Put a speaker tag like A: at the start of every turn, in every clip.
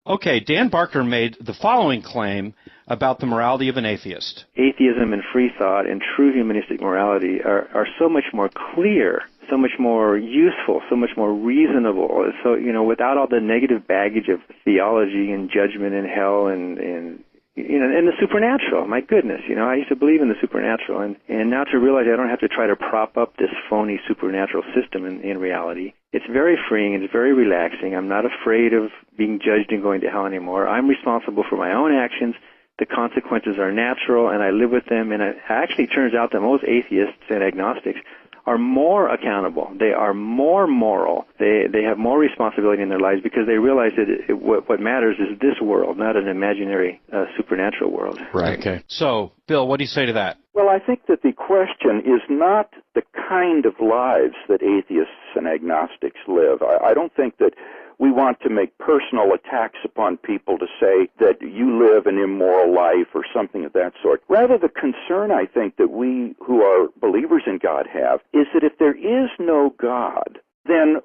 A: Okay, Dan Barker made the following claim about the morality of an atheist.
B: Atheism and free thought and true humanistic morality are so much more clear, so much more useful, so much more reasonable. So, without all the negative baggage of theology and judgment and hell and the supernatural. My goodness, I used to believe in the supernatural, and now to realize I don't have to try to prop up this phony supernatural system in reality. It's very freeing, it's very relaxing. I'm not afraid of being judged and going to hell anymore. I'm responsible for my own actions. The consequences are natural, and I live with them, and it actually turns out that most atheists and agnostics are more accountable. They are more moral. They have more responsibility in their lives because they realize that what matters is this world, not an imaginary supernatural world.
A: Right. Okay. So, Bill, what do you say to that?
C: Well, I think that the question is not the kind of lives that atheists and agnostics live. I don't think that we want to make personal attacks upon people to say that you live an immoral life or something of that sort. Rather, the concern I think that we who are believers in God have is that if there is no God, then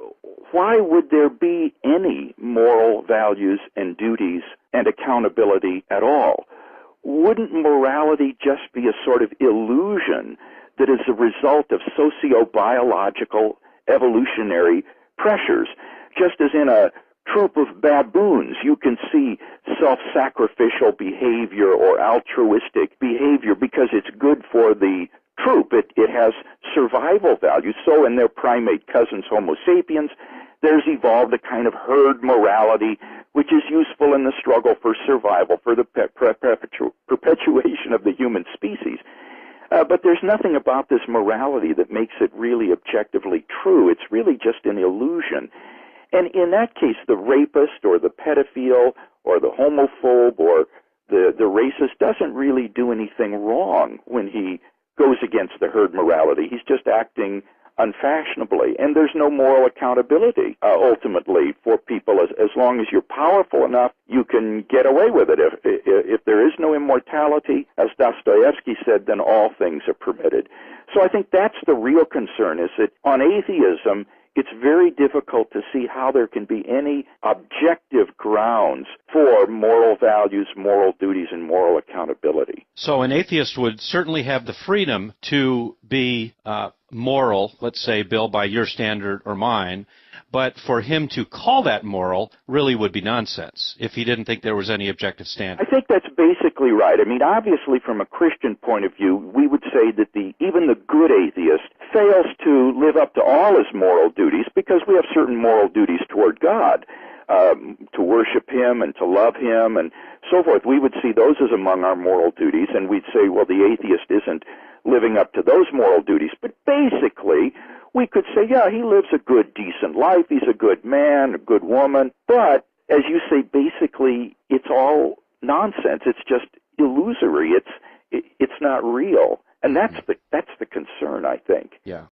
C: why would there be any moral values and duties and accountability at all? Wouldn't morality just be a sort of illusion that is a result of socio-biological evolutionary pressures? Just as in a troop of baboons, you can see self-sacrificial behavior or altruistic behavior because it's good for the troop. It has survival value. So in their primate cousins, Homo sapiens, there's evolved a kind of herd morality which is useful in the struggle for survival, for the perpetuation of the human species. But there's nothing about this morality that makes it really objectively true. It's really just an illusion. And in that case, the rapist or the pedophile or the homophobe or the racist doesn't really do anything wrong when he goes against the herd morality. He's just acting unfashionably. And there's no moral accountability, ultimately, for people. As long as you're powerful enough, you can get away with it. If there is no immortality, as Dostoevsky said, then all things are permitted. So I think that's the real concern, is that on atheism, it's very difficult to see how there can be any objective grounds for moral values, moral duties, and moral accountability.
A: So an atheist would certainly have the freedom to be moral, let's say, Bill, by your standard or mine, but for him to call that moral really would be nonsense if he didn't think there was any objective standard.
C: I think that's basically right. I mean, obviously, from a Christian point of view, we would say that even the good atheist fails to live up to all his moral duties because we have certain moral duties toward God, to worship Him and to love Him and so forth. We would see those as among our moral duties, and we'd say, well, the atheist isn't living up to those moral duties. But basically, we could say, yeah, he lives a good, decent life. He's a good man, a good woman. But, as you say, basically, it's all nonsense. It's just illusory. It's not real. And that's the concern, I think.
A: Yeah.